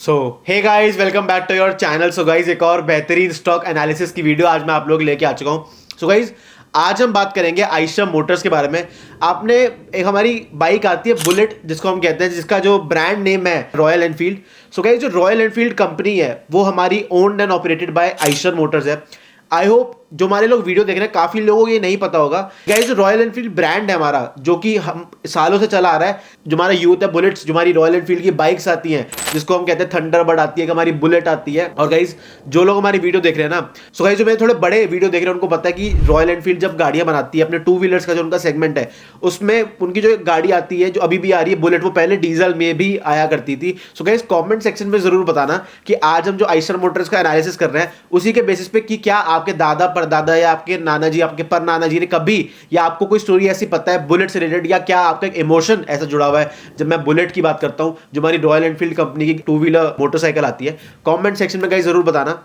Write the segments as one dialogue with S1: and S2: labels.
S1: So hey guys, welcome back to your channel. So guys, एक और बेहतरीन stock analysis की वीडियो आज मैं आप लोग लेके आ चुका हूँ। सो गाइस, आज हम बात करेंगे आइशर मोटर्स के बारे में। आपने एक हमारी बाइक आती है बुलेट, जिसको हम कहते हैं, जिसका जो ब्रांड नेम है रॉयल एनफील्ड। सो गाइस, जो रॉयल एनफील्ड कंपनी है वो हमारी owned and operated by Eicher Motors है। आई होप जो हमारे लोग वीडियो देख रहे हैं, काफी लोगों को ये नहीं पता होगा गाइस, जो रॉयल एनफील्ड ब्रांड है हमारा, जो कि हम सालों से चला आ रहा है, जो हमारा यूथ है, बुलेट्स, जो हमारी रॉयल एनफील्ड की बाइक्स आती हैं, जिसको हम कहते हैं थंडरबर्ड आती है, हमारी बुलेट आती है। और गाइस, जो लोग हमारी वीडियो देख रहे हैं ना, सो गाइस, जो मेरे थोड़े बड़े वीडियो देख रहे हैं उनको पता है कि रॉयल एनफील्ड जब गाड़ियां बनाती है, अपने टू व्हीलर्स का जो उनका सेगमेंट है, उसमें उनकी जो गाड़ी आती है, जो अभी भी आ रही है बुलेट, वो पहले डीजल में भी आया करती थी। सो गाइस, कमेंट सेक्शन में जरूर बताना कि आज हम जो आइशर मोटर्स का एनालिसिस कर रहे हैं, उसी के बेसिस पे कि क्या आपके दादा परदादा या आपके नाना जी, आपके पर नाना जी ने कभी, या आपको कोई स्टोरी ऐसी पता है बुलेट से रिलेटेड, या क्या आपका एक इमोशन ऐसा जुड़ा हुआ है जब मैं बुलेट की बात करता हूं, जो हमारी रॉयल एनफील्ड कंपनी की टू व्हीलर मोटरसाइकिल आती है। कमेंट सेक्शन में गाइस जरूर बताना।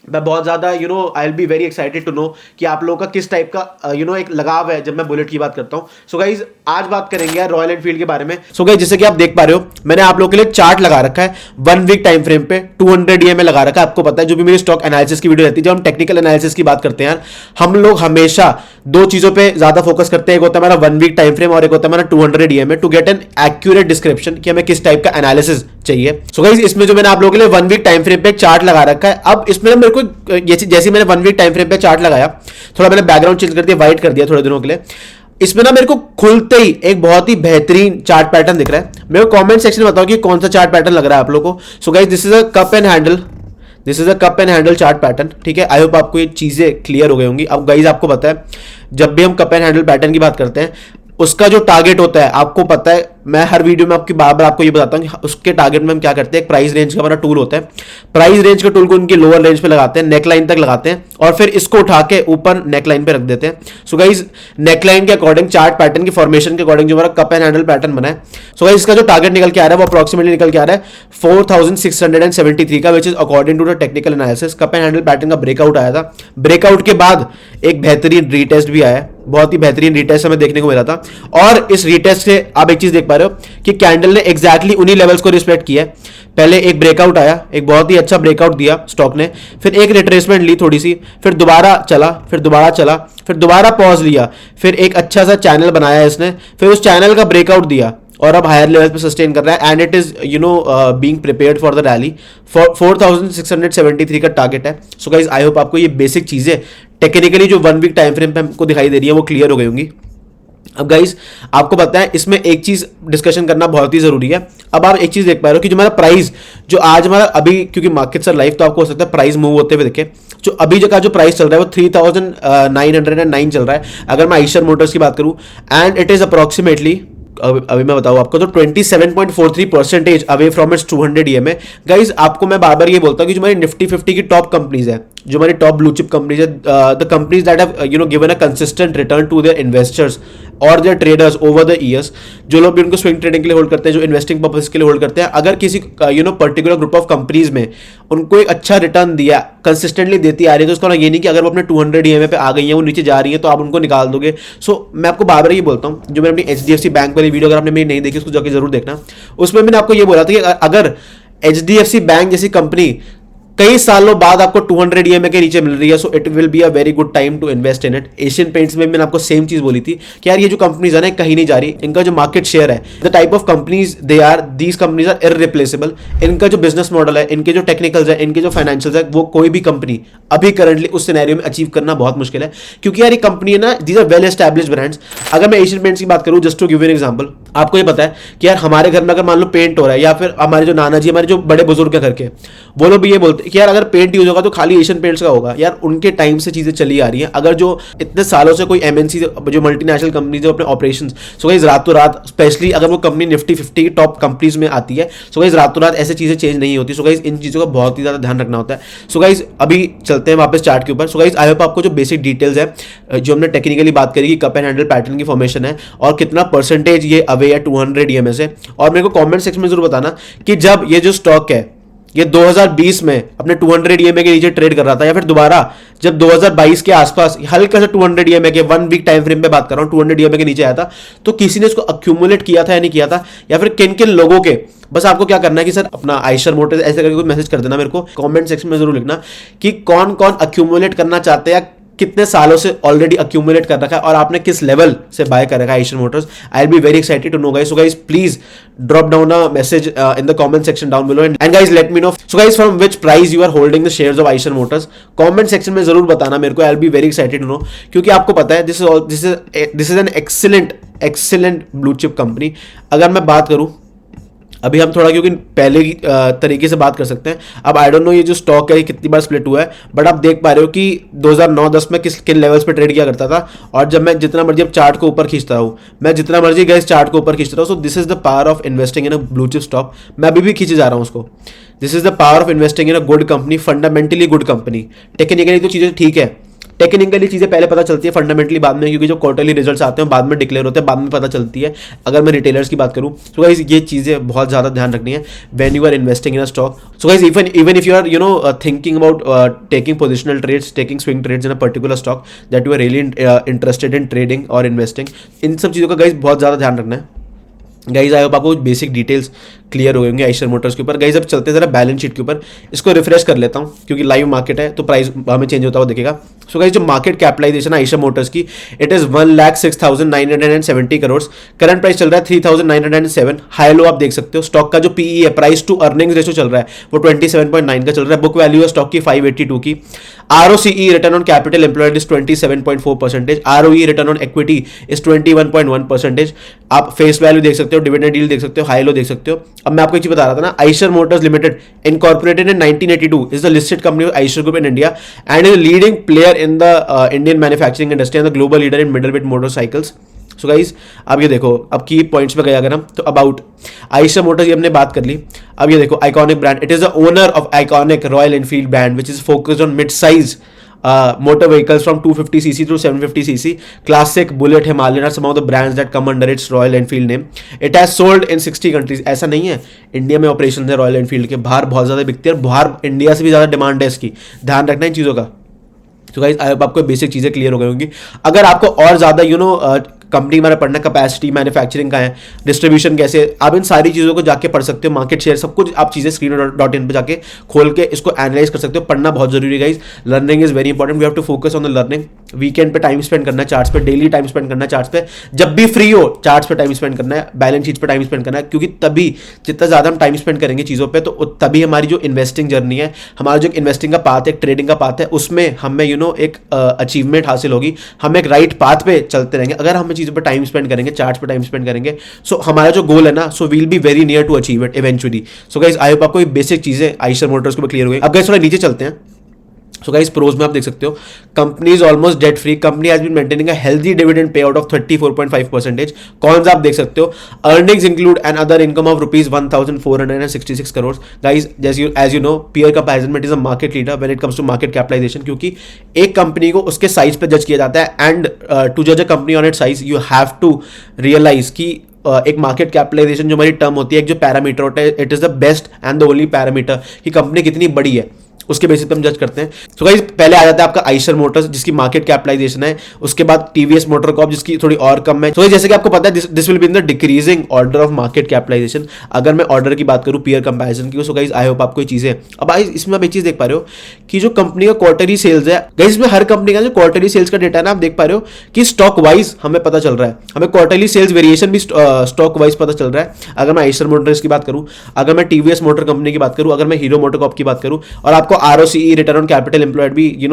S1: मैं बहुत ज़्यादा I will be very excited to know कि आप लोगों का किस टाइप का एक लगाव है जब मैं बुलेट की बात करता हूँ। सो गाइज, आज बात करेंगे रॉयल एनफील्ड के बारे में। सो गाइज, जैसे कि आप देख पा रहे हो, मैंने आप लोगों के लिए चार्ट लगा रखा है 1 वीक टाइम फ्रेम पे 200 EM में लगा रखा है। आपको पता है, जो भी मेरी स्टॉक एनालिसिस की वीडियो रहती है, जब हम टेक्निकल एनालिसिस की बात करते हैं यार, हम लोग हमेशा दो चीजों पे ज्यादा फोकस करते हैं। एक होता है हमारा 1 वीक टाइम फ्रेम और एक होता है हमारा 200 EM to get an accurate description कि हमें किस टाइप का एनालिसिस चाहिए। सो गाइस, इसमें जो मैंने आप लोगों के लिए 1 वीक टाइम फ्रेम पे एक चार्ट लगा रखा है। अब इसमें मेरे को जैसे मैंने 1 वीक टाइम फ्रेम पे चार्ट लगाया, थोड़ा मैंने बैकग्राउंड चेंज कर दिया, व्हाइट कर दिया थोड़े दिनों के लिए। इसमें ना मेरे को खुलते ही एक बहुत ही बेहतरीन चार्ट पैटर्न दिख रहा है। मेरे को कमेंट सेक्शन में बताओ कि कौन सा चार्ट पैटर्न लग रहा है आप लोगों को। So guys, this is a cup and handle chart pattern. ठीक है, आई होप आपको ये चीजें क्लियर हो गई होंगी। अब गाइस, आपको पता है, जब भी हम कप एंड हैंडल पैटर्न की बात करते हैं, उसका जो टारगेट होता है, आपको पता है, मैं हर वीडियो में आपकी बार बार आपको ये बताता हूँ कि उसके टारगेट में हम क्या करते हैं। एक प्राइस रेंज का हमारा टूल होता है, प्राइस रेंज के टूल को उनकी लोअर रेंज पे लगाते हैं, नेकलाइन तक लगाते हैं, और फिर इसको उठा के ऊपर नेकलाइन पे रख देते हैं। सो गाइस, नेकलाइन के अकॉर्डिंग, चार्ट पैटर्न की फॉर्मेशन के अकॉर्डिंग जो हमारा कप एंड हैंडल पैटर्न बना है, सो गाइस, इसका जो टारगेट निकल के आ रहा है वो अप्रोक्सीमेटली निकल के आ रहा है 4673 का, which is according to the technical analysis. Cup and handle pattern का ब्रेकआउट आया था, ब्रेकआउट के बाद एक बेहतरीन रीटेस्ट भी आया, बहुत ही बेहतरीन रीटेस्ट हमें देखने को मिला था। और इस रीटेस्ट से आप एक चीज देख पा रहे हो कि कैंडल ने एग्जैक्टली उन्हीं लेवल्स को रिस्पेक्ट किया है। पहले एक ब्रेकआउट आया, एक बहुत ही अच्छा ब्रेकआउट दिया स्टॉक ने, फिर एक रिट्रेसमेंट ली थोड़ी सी, फिर दोबारा चला, फिर दोबारा पॉज लिया, फिर एक अच्छा सा चैनल बनाया इसने, फिर उस चैनल का ब्रेकआउट दिया और अब हायर लेवल पे सस्टेन कर रहा है। And it is being prepared for the rally. 4673 का टारगेट है। सो गाइस, आई होप आपको ये बेसिक चीजें टेक्निकली जो 1 वीक टाइम फ्रेम पे हमको दिखाई दे रही है वो क्लियर हो गई होंगी। अब गाइस, आपको पता है, इसमें एक चीज डिस्कशन करना बहुत ही जरूरी है। अब आप एक चीज देख पा रहे हो कि जो हमारा प्राइस, जो आज हमारा अभी, क्योंकि मार्केट सर लाइव, तो आपको हो सकता है प्राइस मूव होते हुए दिखे, जो अभी जो प्राइस चल रहा है वो 3909 चल रहा है, अगर मैं आइशर मोटर्स की बात करूं। एंड इट इज अप्रोक्सीमेटली, अभी मैं बताऊं आपको, तो 27.43% away from its 200 EM। Guys, आपको मैं बार बार ये बोलता हूं कि जो हमारी निफ्टी 50 की टॉप कंपनीज है, जो हमारी टॉप ब्लू चिप कंपनीज है, the companies that have given a consistent return to their investors और their traders over the years, जो लोग भी उनको स्विंग ट्रेडिंग के लिए होल्ड करते हैं, जो इन्वेस्टिंग पर्पज के लिए होल्ड करते हैं, अगर किसी पर्टिकुलर ग्रुप ऑफ कंपनीज में उनको एक अच्छा रिटर्न दिया, कंसिस्टेंटली देती आ रही है, तो उसका ये नहीं कि अगर वो अपने 200 EM पे आ गई है, वो नीचे जा रही है, तो आप उनको निकाल दोगे। सो मैं आपको बार बार ये बोलता हूँ, जो मैंने अपनी HDFC बैंक वाली वीडियो, अगर आपने मेरी नहीं देखी उसको जाकर जरूर देखना, उसमें मैंने आपको ये बोला था कि अगर HDFC बैंक जैसी कंपनी कई सालों बाद आपको 200 EM के नीचे मिल रही है, so it will be a very good time to invest in it. Asian Paints में मैंने आपको सेम चीज बोली थी कि यार, ये जो कंपनीज है ना, कहीं नहीं जा रही, इनका जो मार्केट शेयर है, the type of companies they are, these companies are irreplaceable. इनका जो बिजनेस मॉडल है, इनके जो टेक्निकल्स है, इनके जो फाइनेंशियल्स है, वो कोई भी कंपनी अभी करंटली उस सिनेरियो में अचीव करना बहुत मुश्किल है, क्योंकि यार ये कंपनी है ना, these are well established brands. अगर मैं एशियन पेंट्स की बात करूं, just to give you an example, आपको ये पता है कि यार हमारे घर में अगर मान लो पेंट हो रहा है, या फिर हमारे जो नाना जी, हमारे जो बड़े बुजुर्ग के घर के, वो लोग भी ये बोलते हैं कि यार अगर पेंट यूज होगा तो खाली एशियन पेंट्स का होगा। यार, उनके टाइम से चीजें चली आ रही हैं। अगर जो इतने सालों से कोई MNC, जो मल्टीनेशनल कंपनीज है, अपने ऑपरेशंस, सो गाइस रातों रात, स्पेशली अगर वो कंपनी निफ्टी 50 की टॉप कंपनीज में आती है, सो गाइस रातों रात ऐसे चीजें चेंज नहीं होती। सो गाइस, इन चीजों का बहुत ही ज्यादा ध्यान रखना होता है। सो गाइस, अभी चलते हैं वापस चार्ट के ऊपर। सो गाइस, आई होप आपको जो बेसिक डिटेल्स है, जो हमने टेक्निकली बात करी कि कप एंड हैंडल पैटर्न की फॉर्मेशन है और कितना परसेंटेज ये अवे है 200 EM से, और मेरे को कमेंट सेक्शन में जरूर बताना कि जब ये जो स्टॉक है, ये 2020 में अपने 200 ईएमए के नीचे ट्रेड कर रहा था, या फिर दोबारा जब 2022 के आसपास हल्का सा 200 ईएमए के 1 वीक टाइम फ्रेम पे बात कर रहा हूं 200 ईएमए के नीचे आया था, तो किसी ने इसको अक्यूमुलेट किया था या नहीं किया था, या फिर किन किन लोगों के। बस आपको क्या करना है कि सर अपना आइशर मोटर्स ऐसे करके कोई मैसेज कर देना मेरे को, कमेंट सेक्शन में जरूर लिखना कि कौन कौन अक्यूमुलेट करना चाहते हैं, कितने सालों से ऑलरेडी अक्यूमुलेट कर रखा है और आपने किस लेवल से बाय कर रखा है Eicher Motors. I will be very excited to know guys. So guys please drop down a message in the comment section down below and guys let me know so guys from which price you are holding the shares of Eicher Motors. Comment section में जरूर बताना मेरे को। I will be very excited to know, क्योंकि आपको पता है this is an excellent blue chip company. अगर मैं बात करूं अभी हम थोड़ा क्योंकि पहले की तरीके से बात कर सकते हैं। अब आई डोंट नो ये जो स्टॉक है ये कितनी बार स्प्लिट हुआ है, बट आप देख पा रहे हो कि 2009-10 में किन लेवल्स पे ट्रेड किया करता था, और जब मैं जितना मर्जी अब चार्ट को ऊपर खींचता हूँ, मैं जितना मर्जी गैस चार्ट को ऊपर खींचता हूँ। So this is the power of investing in a blue chip stock. मैं अभी भी खींचे जा रहा हूँ उसको। This is the power of investing in a good company, fundamentally good company. Technically तो चीजें ठीक है, टेक्निकली चीजें पहले पता चलती है, फंडामेंटली बाद में, क्योंकि जो क्वार्टरली रिजल्ट्स आते हैं बाद में डिक्लेयर होते हैं, बाद में पता चलती है। अगर मैं रिटेलर्स की बात करूं तो गाइस ये चीजें बहुत ज्यादा ध्यान रखनी है when you are investing in a stock. So guys even if you are thinking about taking positional trades, taking swing trades in a particular stock that you are really interested in trading और investing, इन सब चीजों का guys बहुत ज्यादा ध्यान रखना है। गाइज आई होप आपको बेसिक डिटेल्स क्लियर हो गए होंगे आइशर मोटर्स के ऊपर। गाइज अब चलते हैं जरा बैलेंस शीट के ऊपर, इसको रिफ्रेश कर लेता हूँ क्योंकि लाइव मार्केट है तो प्राइस हमें चेंज होता हुआ दिखेगा। सो गाइज जो मार्केट कैपिटलाइजेशन आइशर मोटर्स की, it is 1,06,970 crore. Current price चल रहा है 3,907। हाई लो आप देख सकते हो। स्टॉक का जो पीई है, प्राइस टू अर्निंग्स रेशो चल रहा है, वो 27.9 का चल रहा है। बुक वैल्यू है स्टॉक की 582 की। ROCE return on capital employed is 27.4%। ROE return on equity is 21.1%। आप फेस वैल्यू देख सकते हो, डिविडेंड यील्ड देख सकते हो, हाई लो देख सकते हो। अब मैं आपको एक चीज बता रहा था ना, Eicher Motors limited incorporated in 1982 is the listed company of Eicher group in India and is leading player in the Indian manufacturing industry and the global leader in middle wait motorcycles. So guys अब ये देखो, अब की points पे गए अगर हम तो अबाउट आइशर मोटर्स ये हमने बात कर ली। अब ये देखो iconic brand, it is the owner of iconic royal Enfield brand which is focused on mid size motor vehicles from 250cc to 750cc. Classic, Bullet, Himalayan are some of the brands that come under its Royal Enfield name. It has sold in 60 countries. ऐसा नहीं है, India में operation है Royal Enfield के, बाहर बहुत ज्यादा बिकती है और बाहर इंडिया से भी ज्यादा डिमांड है इसकी। ध्यान रखना इन चीजों का। तो गाइस आई होप आपको बेसिक चीजें क्लियर हो गई होंगी। अगर आपको और ज्यादा कंपनी में पढ़ना, कैपेसिटी मैन्युफैक्चरिंग का है, डिस्ट्रीब्यूशन कैसे, आप इन सारी चीज़ों को जाके पढ़ सकते हो, मार्केट शेयर सब कुछ आप चीज़ें screen.in पे जाके खोल के इसको एनालाइज कर सकते हो। पढ़ना बहुत जरूरी है guys, learning is very important, we have to focus on the learning. Weekend पे टाइम स्पेंड करना है चार्ट्स पे, डेली टाइम स्पेंड करना है चार्ट्स पे, जब भी फ्री हो चार्ट्स पे टाइम स्पेंड करना है, बैलेंस शीट पे टाइम स्पेंड करना है, क्योंकि तभी जितना ज़्यादा हम टाइम स्पेंड करेंगे चीज़ों पे तो तभी हमारी जो इन्वेस्टिंग जर्नी है, हमारा जो इन्वेस्टिंग का पाथ है, ट्रेडिंग का पाथ है, उसमें हमें एक अचीवमेंट हासिल होगी, हम एक राइट पाथ पे चलते रहेंगे। अगर हम चीज़ों पर टाइम स्पेंड करेंगे, चार्ट्स पे टाइम स्पेंड करेंगे, सो हमारा जो गोल है ना, so we'll be very near to achieve it eventually. So guys I hope आपको ये बेसिक चीजें आइशर मोटर्स को क्लियर हो गई। अब गाइस थोड़ा नीचे चलते हैं। सो गाइस प्रोज में आप देख सकते हो, company is almost debt free, company has been maintaining a healthy dividend payout of 34.5%। Cons आप देख सकते हो, earnings include another income of ₹1,466 crore. Guys as you know, peer comparison में it is a market leader when it comes to market capitalisation, क्योंकि एक company को उसके size पे जज किया जाता है एंड टू जज a company on it size you have to realize कि एक मार्केट कैपिटलाइजेशन जो हमारी टर्म होती है, एक जो पैरामीटर होता है, it is the best and the only parameter कि कंपनी कितनी बड़ी है, उसके बेसिस पे हम जज करते हैं। सो गाइस पहले आ जाता है आपका आइशर मोटर्स जिसकी मार्केट कैपिटलाइजेशन है, उसके बाद टीवीएस मोटर कॉर्प जिसकी थोड़ी और कम है। सो जैसे कि आपको पता है this will be in the decreasing order of market capitalization. अगर मैं ऑर्डर की बात करूं पीयर कंपैरिजन की, सो गाइस आई होप आपको ये चीजें, अब गाइस इसमें आप एक चीज देख पा रहे हो कि जो कंपनी का क्वार्टरली सेल्स है, गाइस इसमें हर कंपनी का जो क्वार्टरली सेल्स का डेटा है ना, आप देख पा रहे हो कि स्टॉक वाइज हमें पता चल रहा है, हमें क्वार्टरली सेल्स वेरिएशन भी स्टॉक वाइज पता चल रहा है। अगर मैं आइशर मोटर्स की बात करूं, अगर मैं टीवीएस मोटर कंपनी की बात करूं, अगर मैं हीरो मोटर कॉर्प की बात करूं, और आपको ROCE return on capital employed भी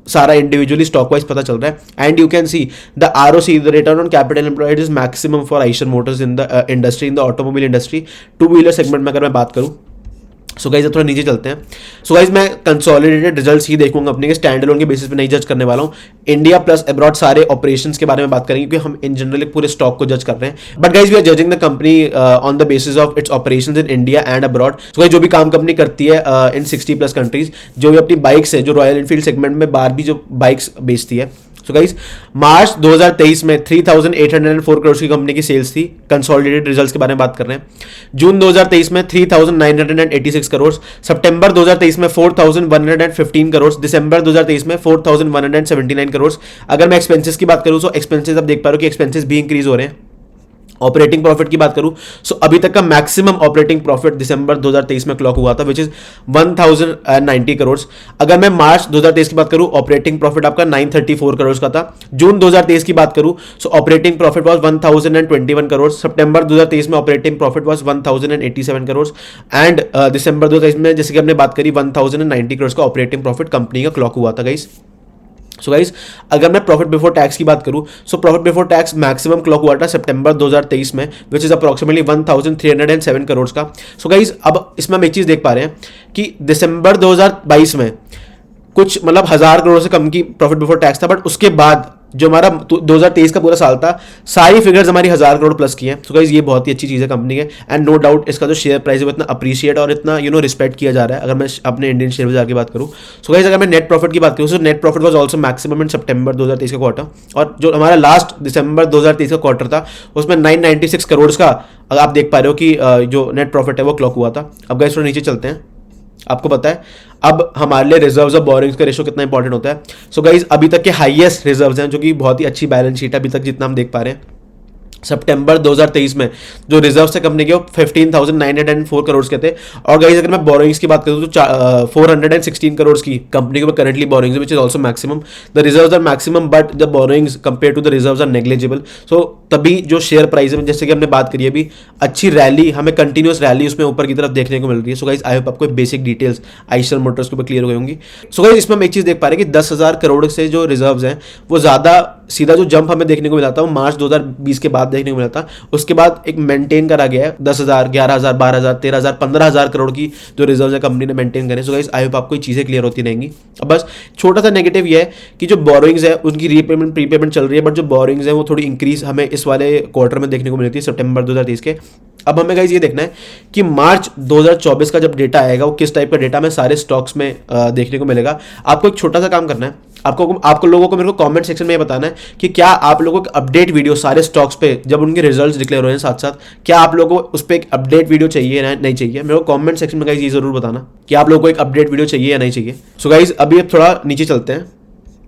S1: सारा इंडिविजुअली स्टॉक वाइज पता चल रहा है। And you can see the ROCE, the return on capital employed is maximum for Eicher Motors in the industry, in the automobile industry. Two wheeler segment में अगर मैं बात करूं, सो गाइस अब थोड़ा नीचे चलते हैं। सो गाइस मैं कंसोलिडेटेड रिजल्ट्स ही देखूंगा अपने के, स्टैंड अलोन के बेसिस पे नहीं जज करने वाला हूं। इंडिया प्लस अब्रॉड सारे ऑपरेशंस के बारे में बात करेंगे क्योंकि हम इन जनरल पूरे स्टॉक को जज कर रहे हैं। But guys we are judging the company on the basis of its operations in India and abroad. So guys जो भी काम कंपनी करती है इन 60+ कंट्रीज, जो भी अपनी बाइक्स है, जो रॉयल एनफील्ड सेगमेंट में बाहर भी जो बाइक्स बेचती है, सो गाइस मार्च 2023 में 3804 करोड़ की कंपनी की सेल्स थी। कंसोलिडेटेड रिजल्ट्स के बारे में बात कर रहे हैं। जून 2023 में 3986 करोड़, सितंबर 2023 में 4115 करोड़, दिसंबर 2023 में 4179 करोड़। अगर मैं एक्सपेंसेस की बात करूं तो एक्सपेंसेस आप देख पा रहे हो कि एक्सपेंसेस भी इंक्रीज हो रहे हैं। ऑपरेटिंग प्रॉफिट की बात करूं सो अभी तक का मैक्सिमम ऑपरेटिंग प्रॉफिट दिसंबर 2023 में क्लॉक हुआ था विच इज 1090 करोड़। अगर मैं मार्च 2023 की बात करूं ऑपरेटिंग प्रॉफिट आपका 934 करोड़ का था। जून 2023 की बात करूं so operating profit was 1021 crore. सितंबर 2023 में operating profit was 1087 crore and दिसंबर 2023 में जैसे कि हमने बात करी 1090 करोड़ का ऑपरेटिंग प्रॉफिट कंपनी का क्लॉक हुआ था गाइस। सो गाइस अगर मैं प्रॉफिट बिफोर टैक्स की बात करूं so profit before tax maximum clock हुआ था सितंबर 2023 में विच इज अप्रोक्सीमेटली 1307 करोड़ का। सो गाइस अब इसमें हम एक चीज देख पा रहे हैं कि दिसंबर 2022 में कुछ मतलब 1000 करोड़ से कम की प्रॉफिट बिफोर टैक्स था, बट उसके बाद जो हमारा 2023 का पूरा साल था सारी फिगर्स हमारी 1000 करोड़ प्लस की हैं। सो गाइस ये बहुत ही अच्छी चीज़ है कंपनी के एंड नो डाउट इसका जो शेयर प्राइस है वो इतना अप्रिशिएट और इतना रिस्पेक्ट किया जा रहा है। अगर मैं अपने इंडियन शेयर बाजार की बात करूँ सो गाइस अगर मैं नेट प्रॉफिट की बात करूँ so net profit was also maximum in सितंबर 2023 का क्वार्टर, और जो हमारा लास्ट दिसंबर 2023 का क्वार्टर था उसमें 996 करोड़ का आप देख पा रहे हो कि जो नेट प्रॉफिट है वो क्लॉक हुआ था। अब गाइस थोड़ा नीचे चलते हैं, आपको पता है अब हमारे लिए रिजर्व्स और बोरिंग्स का रेशो कितना इंपॉर्टेंट होता है। सो गाइज अभी तक के हाईएस्ट रिजर्व्स हैं जो कि बहुत ही अच्छी बैलेंस शीट है अभी तक जितना हम देख पा रहे हैं। सितंबर 2023 में जो रिजर्व्स है कंपनी के वो 15,904 करोड़ के थे। और गाइस अगर मैं बोरिंग्स की बात करूं तो 416 करोड़ की कंपनी के currently borrowings which is also maximum. The reserves are maximum but the borrowings compare to the reserves are negligible. So तभी जो शेयर प्राइस है जैसे कि हमने बात करी अभी अच्छी रैली, हमें कंटिन्यूस रैली उसमें ऊपर की तरफ देखने को मिल रही है। सो गाइस आई होप आपको बेसिक डिटेल्स आइशर मोटर्स के ऊपर क्लियर हो गई होंगी। सो गाइस इसमें हम एक चीज देख पा रहे हैं कि 10,000 करोड़ से जो रिजर्व्स हैं वो ज्यादा सीधा जो जंप हमें देखने को मिला था वो मार्च 2020 के बाद देखने को मिला था। उसके बाद एक मेंटेन करा गया है 10,000, 11,000, 12,000, 13,000, 15,000 करोड़ की जो रिजर्व है कंपनी ने मेंटेन करें। सो गाइस आई होप आपको ये चीजें क्लियर होती रहेंगी। अब बस छोटा सा नेगेटिव ये है कि जो बोरिंग्स है उनकी रीपेमेंट प्रीपेमेंट चल रही है, बट जो बोरिंग्स है वो थोड़ी इंक्रीज हमें इस वाले क्वार्टर में देखने को मिली थी सितंबर 2023 के। अब हमें गाइस ये देखना है कि मार्च 2024 का जब डेटा आएगा वो किस टाइप का डेटा हमें सारे स्टॉक्स में देखने को मिलेगा। आपको एक छोटा सा काम करना है, आपको लोगों को मेरे को कमेंट सेक्शन में ये बताना है कि क्या आप लोगों को अपडेट वीडियो सारे स्टॉक्स पे जब उनके रिजल्ट्स डिक्लेयर हो रहे हैं साथ साथ क्या आप लोगों को उस पर एक अपडेट वीडियो चाहिए या नहीं चाहिए। मेरे को कमेंट सेक्शन में गाइस ये जरूर बताना कि आप लोगों को एक अपडेट वीडियो चाहिए या नहीं चाहिए। सो गाइस अभी अब थोड़ा नीचे चलते हैं।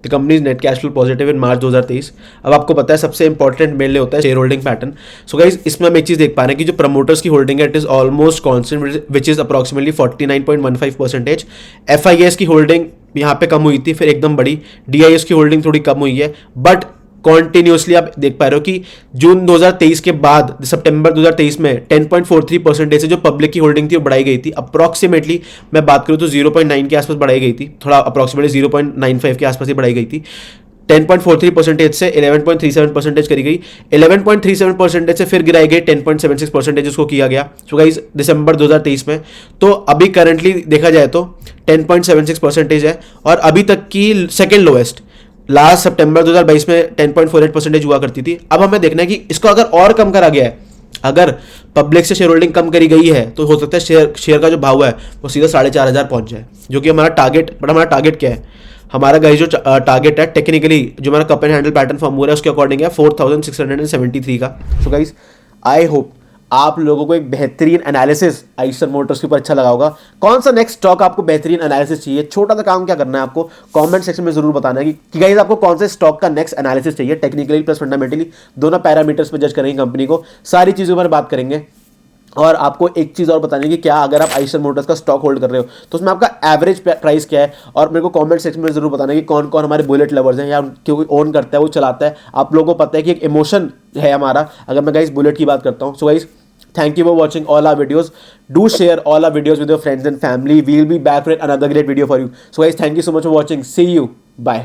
S1: The company net cash flow positive in March 2023। अब आपको पता है सबसे इंपॉर्टेंट मेनली होता है share holding pattern. So guys इसमें हम एक चीज देख पा रहे हैं कि जो प्रमोटर्स की होल्डिंग है it is almost constant which is approximately 49.15%। FIS की होल्डिंग यहाँ पे कम हुई थी फिर एकदम बड़ी, DIS की होल्डिंग थोड़ी कम हुई है, बट कॉन्टिन्यूसली आप देख पा रहे हो कि जून 2023 के बाद सितंबर 2023 में 10.43% से जो पब्लिक की होल्डिंग थी वो बढ़ाई गई थी। अप्रॉक्सीमेटली मैं बात करूं तो 0.9 के आसपास बढ़ाई गई थी, थोड़ा अप्रॉक्सीमेटली 0.95 के आसपास ही बढ़ाई गई थी। 10.43% से 11.37% करी गई, 11.37% से फिर गिराई गई 10.76% उसको किया गया। सो गाइस दिसंबर 2023 में तो अभी करंटली देखा जाए तो 10.76% है और अभी तक की सेकेंड लोएस्ट लास्ट सितंबर 2022 में 10.48% हुआ करती थी। अब हमें देखना है कि इसको अगर और कम करा गया है, अगर पब्लिक से शेयर होल्डिंग कम करी गई है तो हो सकता है शेयर का जो भाव है वो सीधा 4,500 पहुंच जाए, जो कि हमारा टारगेट। बट हमारा टारगेट क्या है, हमारा गाइस जो टारगेट है टेक्निकली जो हमारा cup and handle pattern form हो रहा है उसके अकॉर्डिंग है 4,673 का। सो गाइस आई होप आप लोगों को एक बेहतरीन एनालिसिस आइशर मोटर्स के ऊपर अच्छा लगा होगा। कौन सा नेक्स्ट स्टॉक आपको बेहतरीन एनालिसिस चाहिए, छोटा सा काम क्या करना है आपको कमेंट सेक्शन में जरूर बताना है कि गाइस आपको कौन से स्टॉक का नेक्स्ट एनालिसिस चाहिए। टेक्निकली प्लस फंडामेंटली दोनों पैरामीटर्स पे जज करेंगे कंपनी को, सारी चीज़ों पर बात करेंगे। और आपको एक चीज़ और बतानी कि क्या अगर आप आइशर मोटर्स का स्टॉक होल्ड कर रहे हो तो उसमें आपका एवरेज प्राइस क्या है, और मेरे को कमेंट सेक्शन में जरूर बताना कि कौन कौन हमारे बुलेट लवर्स हैं या कोई ओन करता है वो चलाता है। आप लोगों को पता है कि एक इमोशन है हमारा अगर मैं गाइस बुलेट की बात करता हूँ। So guys thank you for watching all our videos. Do share all our videos with your friends and family. We'll be back with another great video for you. So guys, thank you so much for watching. See you. Bye.